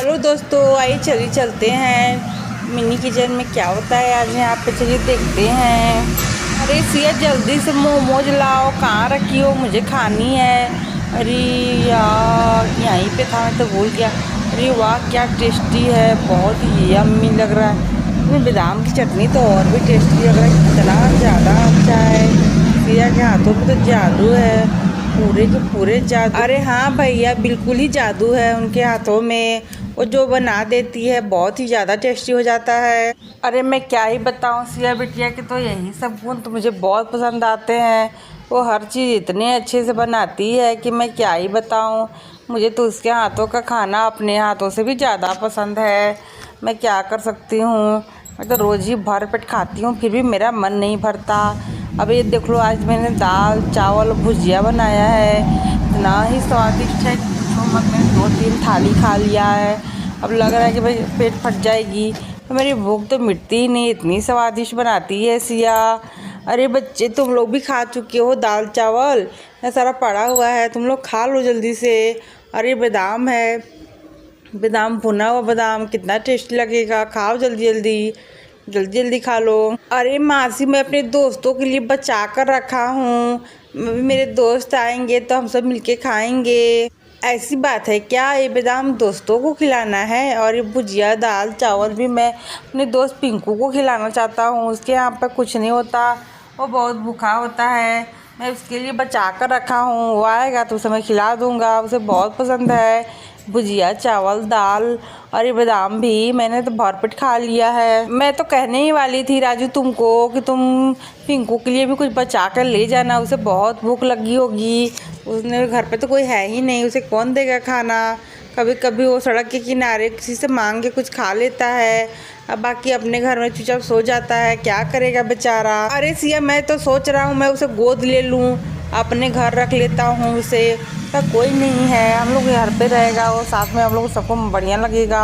Hello दोस्तों, आइए चलिए चलते हैं मिनी किचन में क्या होता है आज यहाँ पे। चलिए देखते हैं। अरे सिया जल्दी से मोमोज लाओ, कहाँ रखी हो, मुझे खानी है। अरे यार यहीं पे था, मैं तो भूल गया। अरे वाह क्या टेस्टी है, बहुत ही यम्मी लग रहा है। इसमें बादाम की चटनी तो और भी टेस्टी लग रहा है, कितना ज़्यादा अच्छा है। सिया के हाथों में तो जादू है, पूरे के पूरे जादू। अरे हाँ भैया, बिल्कुल ही जादू है उनके हाथों में। वो जो बना देती है बहुत ही ज़्यादा टेस्टी हो जाता है। अरे मैं क्या ही बताऊँ, सिया बिटिया के तो यही सब गुण तो मुझे बहुत पसंद आते हैं। वो हर चीज़ इतने अच्छे से बनाती है कि मैं क्या ही बताऊँ। मुझे तो उसके हाथों का खाना अपने हाथों से भी ज़्यादा पसंद है। मैं क्या कर सकती हूँ, मैं तो रोज़ ही भर पेट खाती हूँ, फिर भी मेरा मन नहीं भरता। अब ये देख लो, आज मैंने दाल चावल भुजिया बनाया है, इतना ही स्वादिष्ट है कि पूछो मत। मैंने 2-3 थाली खा लिया है। अब लग रहा है कि भाई पेट फट जाएगी, तो मेरी भूख तो मिटती ही नहीं, इतनी स्वादिष्ट बनाती है सिया। अरे बच्चे, तुम लोग भी खा चुके हो दाल चावल, ये सारा पड़ा हुआ है, तुम लोग खा लो जल्दी से। अरे बादाम है, बादाम भुना हुआ बादाम कितना टेस्टी लगेगा, खाओ जल्दी जल्दी, जल्दी जल्दी खा लो। अरे मासी, मैं अपने दोस्तों के लिए बचा कर रखा हूँ, मेरे दोस्त आएंगे तो हम सब मिलके खाएंगे। ऐसी बात है क्या, ये बादाम दोस्तों को खिलाना है? और ये भुजिया दाल चावल भी मैं अपने दोस्त पिंकू को खिलाना चाहता हूँ। उसके यहाँ पर कुछ नहीं होता, वो बहुत भूखा होता है, मैं उसके लिए बचा कर रखा हूँ। वो आएगा तो उसे मैं खिला दूँगा, उसे बहुत पसंद है भुजिया चावल दाल। और ये बादाम भी मैंने तो भरपेट खा लिया है। मैं तो कहने ही वाली थी राजू तुमको कि तुम पिंकू के लिए भी कुछ बचा कर ले जाना, उसे बहुत भूख लगी होगी। उसने घर पे तो कोई है ही नहीं, उसे कौन देगा खाना। कभी कभी वो सड़क के किनारे किसी से मांग के कुछ खा लेता है, अब बाकी अपने घर में चुपचाप सो जाता है, क्या करेगा बेचारा। अरे सिया, मैं तो सोच रहा हूँ मैं उसे गोद ले लूँ, अपने घर रख लेता हूँ उसे। तो कोई नहीं है, हम लोग घर पे रहेगा वो, साथ में हम लोग सबको बढ़िया लगेगा,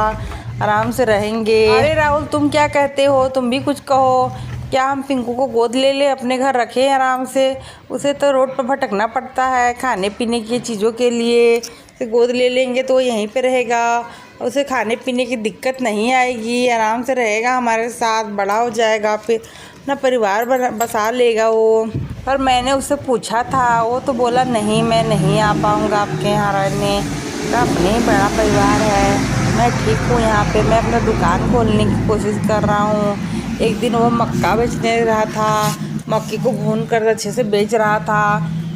आराम से रहेंगे। अरे राहुल, तुम क्या कहते हो, तुम भी कुछ कहो। क्या हम पिंकू को गोद ले ले, अपने घर रखें आराम से? उसे तो रोड पर भटकना पड़ता है खाने पीने की चीज़ों के लिए। उसे गोद ले लेंगे तो वो यहीं पे रहेगा, उसे खाने पीने की दिक्कत नहीं आएगी, आराम से रहेगा हमारे साथ, बड़ा हो जाएगा, फिर अपना परिवार बसा लेगा वो। पर मैंने उससे पूछा था, वो तो बोला नहीं, मैं नहीं आ पाऊँगा आपके यहाँ रहने का, अपने ही बड़ा परिवार है, मैं ठीक हूँ यहाँ पे, मैं अपना दुकान खोलने की कोशिश कर रहा हूँ। एक दिन वो मक्का बेचने रहा था, मक्के को भून कर अच्छे से बेच रहा था।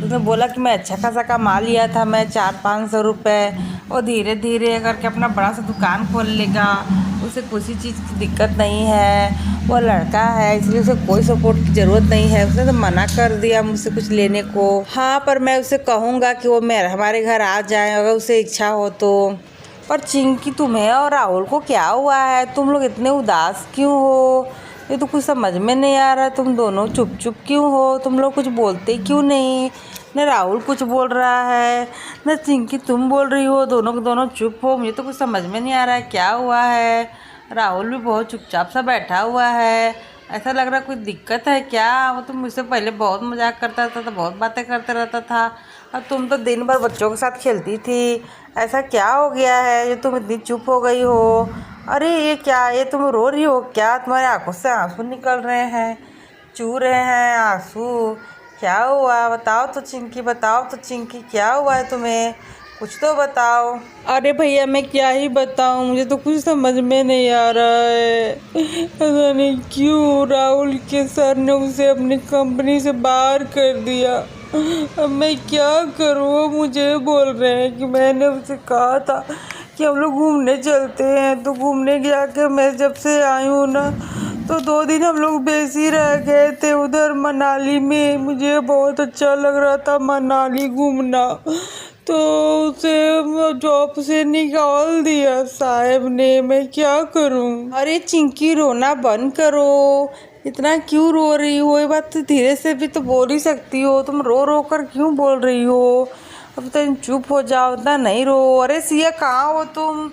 उसने बोला कि मैं अच्छा खासा कमा लिया था, मैं 400-500 रुपये। और धीरे धीरे करके अपना बड़ा सा दुकान खोल लेगा, उसे किसी चीज़ की दिक्कत नहीं है। वो लड़का है इसलिए उसे कोई सपोर्ट की ज़रूरत नहीं है। उसने तो मना कर दिया मुझसे कुछ लेने को। हाँ, पर मैं उसे कहूँगा कि वो हमारे घर आ जाए अगर उसे इच्छा हो तो। पर चिंकी, तुम्हें और राहुल को क्या हुआ है, तुम लोग इतने उदास क्यों हो? ये तो कुछ समझ में नहीं आ रहा, तुम दोनों चुप चुप क्यों हो, तुम लोग कुछ बोलते क्यों नहीं? न राहुल कुछ बोल रहा है, न चिंकी तुम बोल रही हो, दोनों के दोनों चुप हो। मुझे तो कुछ समझ में नहीं आ रहा है क्या हुआ है। राहुल भी बहुत चुपचाप सा बैठा हुआ है, ऐसा लग रहा कोई दिक्कत है क्या? वो तो मुझसे पहले बहुत मजाक करता था, तो बहुत बातें करता रहता था, और तुम तो दिन भर बच्चों के साथ खेलती थी। ऐसा क्या हो गया है जो तुम इतनी चुप हो गई हो? अरे ये क्या, ये तुम रो रही हो क्या? तुम्हारे आंखों से आंसू निकल रहे हैं, चू रहे हैं आंसू, क्या हुआ? बताओ तो चिंकी, बताओ तो चिंकी, क्या हुआ है तुम्हें, कुछ तो बताओ। अरे भैया, मैं क्या ही बताऊं, मुझे तो कुछ समझ में नहीं आ रहा है। पता नहीं क्यों राहुल के सर ने उसे अपनी कंपनी से बाहर कर दिया। अब मैं क्या करूं? वो मुझे बोल रहे हैं कि मैंने उसे कहा था कि हम लोग घूमने चलते हैं, तो घूमने जाके मैं जब से आई हूँ ना, तो 2 दिन हम लोग बेसी रह गए थे उधर मनाली में। मुझे बहुत अच्छा लग रहा था मनाली घूमना, तो उसे जॉब से निकाल दिया साहब ने। मैं क्या करूं? अरे चिंकी, रोना बंद करो, इतना क्यों रो रही हो? ये बात तो धीरे से भी तो बोल ही सकती हो, तुम रो रो कर क्यों बोल रही हो? अब तो चुप हो जाओ, इतना नहीं रो। अरे सिया, कहाँ हो तुम,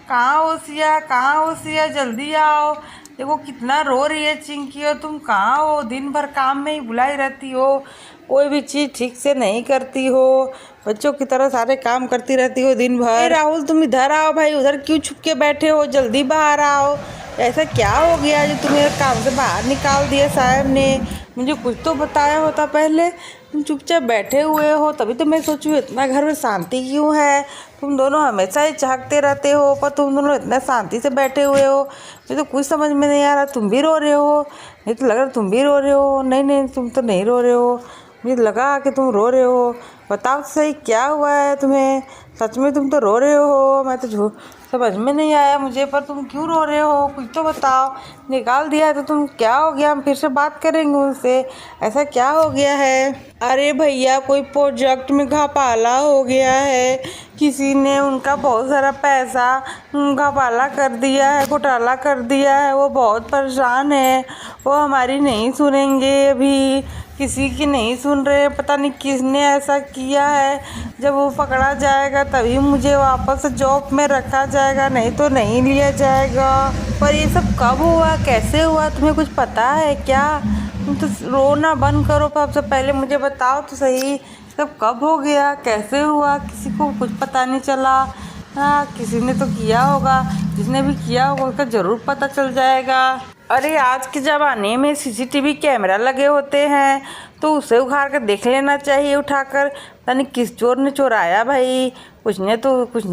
कहाँ हो सिया, कहाँ हो सिया, जल्दी आओ। देखो कितना रो रही है चिंकी, और तुम कहाँ हो? दिन भर काम में ही भुलाई रहती हो, कोई भी चीज़ ठीक से नहीं करती हो। बच्चों की तरह सारे काम करती रहती हो दिन भर। राहुल तुम इधर आओ भाई, उधर क्यों छुप के बैठे हो, जल्दी बाहर आओ। ऐसा क्या हो गया जो तुम्हें काम से बाहर निकाल दिया साहब ने? मुझे कुछ तो बताया होता पहले। तुम चुपचाप बैठे हुए हो, तभी तो मैं सोचूं इतना घर में शांति क्यों है। तुम दोनों हमेशा ही झाँकते रहते हो, पर तुम दोनों इतना शांति से बैठे हुए हो, मुझे तो कुछ समझ में नहीं आ रहा। तुम भी रो रहे हो? मुझे तो लग रहा तुम भी रो रहे हो। नहीं नहीं, तुम तो नहीं रो रहे हो, मुझे लगा कि तुम रो रहे हो। बताओ तो सही क्या हुआ है तुम्हें? सच में तुम तो रो रहे हो, मैं तो झूठ समझ में नहीं आया मुझे, पर तुम क्यों रो रहे हो? कुछ तो बताओ। निकाल दिया है तो तुम क्या हो गया? हम फिर से बात करेंगे उनसे। ऐसा क्या हो गया है? अरे भैया, कोई प्रोजेक्ट में घपला हो गया है, किसी ने उनका बहुत सारा पैसा घपला कर दिया है, घोटाला कर दिया है। वो बहुत परेशान है, वो हमारी नहीं सुनेंगे अभी, किसी की नहीं सुन रहे। पता नहीं किसने ऐसा किया है। जब वो पकड़ा जाएगा तभी मुझे वापस जॉब में रखा जाएगा, नहीं तो नहीं लिया जाएगा। पर ये सब कब हुआ, कैसे हुआ, तुम्हें कुछ पता है क्या? तुम तो रोना बंद करो, पर सबसे पहले मुझे बताओ तो सही, सब कब हो गया, कैसे हुआ? किसी को कुछ पता नहीं चला। हाँ, किसी ने तो किया होगा, जिसने भी किया होगा उसका ज़रूर पता चल जाएगा। अरे आज के ज़माने में सीसीटीवी कैमरा लगे होते हैं, तो उसे उखाड़ कर देख लेना चाहिए उठाकर। पता नहीं किस चोर ने चुराया भाई, कुछ न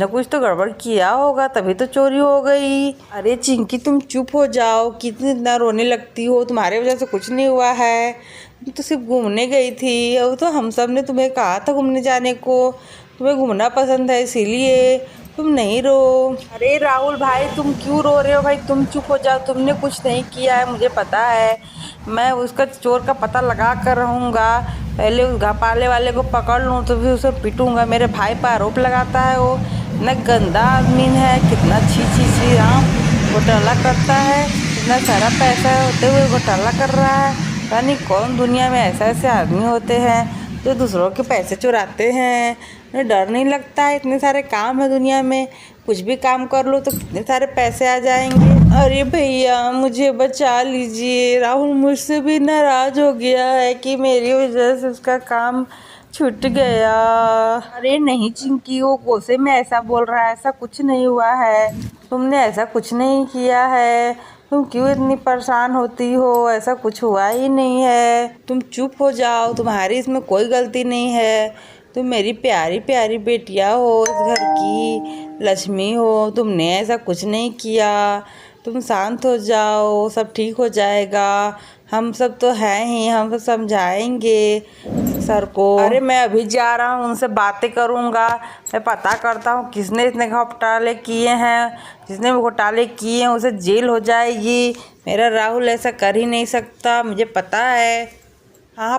कुछ तो गड़बड़ किया होगा, तभी तो चोरी हो गई। अरे चिंकी, तुम चुप हो जाओ, कितनी इतना रोने लगती हो? तुम्हारे वजह से कुछ नहीं हुआ है, तुम तो सिर्फ घूमने गई थी। और तो हम सब ने तुम्हें कहा था घूमने जाने को, तुम्हें घूमना पसंद है इसीलिए। तुम नहीं रो। अरे राहुल भाई, तुम क्यों रो रहे हो भाई? तुम चुप हो जाओ, तुमने कुछ नहीं किया है, मुझे पता है। मैं उसका चोर का पता लगा कर रहूँगा। पहले उस घपाले वाले को पकड़ लूँ तो फिर उसे पीटूँगा। मेरे भाई पर आरोप लगाता है, वो इतना गंदा आदमी है, कितना छी राम, घोटाला करता है, इतना सारा पैसा होते हुए घोटाला कर रहा है। पता नहीं कौन दुनिया में ऐसे आदमी होते हैं जो दूसरों के पैसे चुराते हैं। उन्हें डर नहीं लगता है? इतने सारे काम है दुनिया में, कुछ भी काम कर लो तो कितने सारे पैसे आ जाएंगे। अरे भैया, मुझे बचा लीजिए, राहुल मुझसे भी नाराज हो गया है कि मेरी वजह से उसका काम छूट गया। अरे नहीं चिंकी, वो कोसे में ऐसा बोल रहा है, ऐसा कुछ नहीं हुआ है, तुमने ऐसा कुछ नहीं किया है। तुम क्यों इतनी परेशान होती हो? ऐसा कुछ हुआ ही नहीं है। तुम चुप हो जाओ, तुम्हारी इसमें कोई गलती नहीं है। तुम मेरी प्यारी प्यारी बेटिया हो, इस घर की लक्ष्मी हो, तुमने ऐसा कुछ नहीं किया। तुम शांत हो जाओ, सब ठीक हो जाएगा। हम सब तो हैं ही, हम सब समझाएंगे सर को। अरे मैं अभी जा रहा हूँ, उनसे बातें करूँगा, मैं पता करता हूँ किसने इतने घोटाले किए हैं। जिसने भी घोटाले किए हैं उसे जेल हो जाएगी। मेरा राहुल ऐसा कर ही नहीं सकता, मुझे पता है। हाँ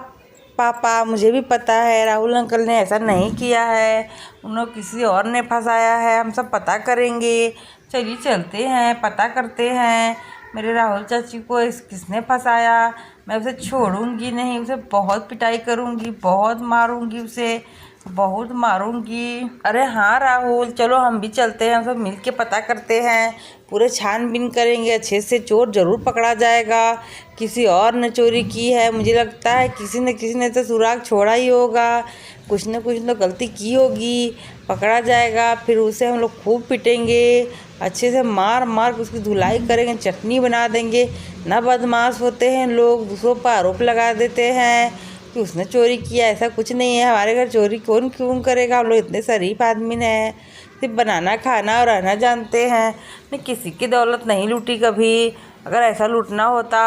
पापा, मुझे भी पता है राहुल अंकल ने ऐसा नहीं किया है, उन्होंने किसी और ने फंसाया है। हम सब पता करेंगे, चलिए चलते हैं, पता करते हैं मेरे राहुल चाची को किसने फंसाया। मैं उसे छोड़ूंगी नहीं, उसे बहुत पिटाई करूंगी, बहुत मारूंगी, उसे बहुत मारूंगी। अरे हाँ राहुल, चलो हम भी चलते हैं, हम सब मिल के पता करते हैं, पूरे छानबीन करेंगे, अच्छे से चोर ज़रूर पकड़ा जाएगा। किसी और ने चोरी की है, मुझे लगता है किसी ने तो सुराग छोड़ा ही होगा, कुछ न कुछ तो गलती की होगी, पकड़ा जाएगा। फिर उसे हम लोग खूब पिटेंगे, अच्छे से मार मार उसकी धुलाई करेंगे, चटनी बना देंगे। ना बदमाश होते हैं लोग, दूसरों पर आरोप लगा देते हैं कि उसने चोरी किया, ऐसा कुछ नहीं है। हमारे घर चोरी कौन क्यों करेगा? हम लोग इतने शरीफ आदमी हैं, सिर्फ बनाना खाना और रहना जानते हैं। मैं किसी की दौलत नहीं लूटी कभी। अगर ऐसा लूटना होता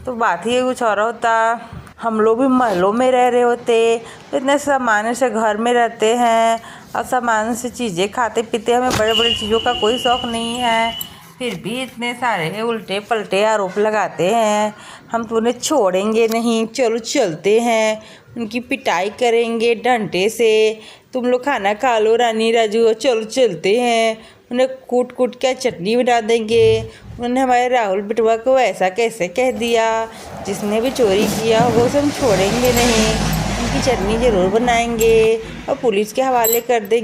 तो बात ही कुछ और होता। हम लोग भी महलों में रह रहे होते, तो इतने सामान्य से घर में रहते हैं और सामान्य से चीज़ें खाते पीते। हमें बड़े बड़े चीज़ों का कोई शौक़ नहीं है, फिर भी इतने सारे उल्टे पलटे आरोप लगाते हैं। हम तो उन्हें छोड़ेंगे नहीं, चलो चलते हैं, उनकी पिटाई करेंगे डंडे से। तुम लोग खाना खा लो रानी राजू, चलो चलते हैं। उन्हें कूट कूट के चटनी बना देंगे। उन्होंने हमारे राहुल बिटवा को ऐसा कैसे कह दिया? जिसने भी चोरी किया होगा उसे हम छोड़ेंगे नहीं, उनकी चटनी ज़रूर बनाएंगे और पुलिस के हवाले कर देंगे।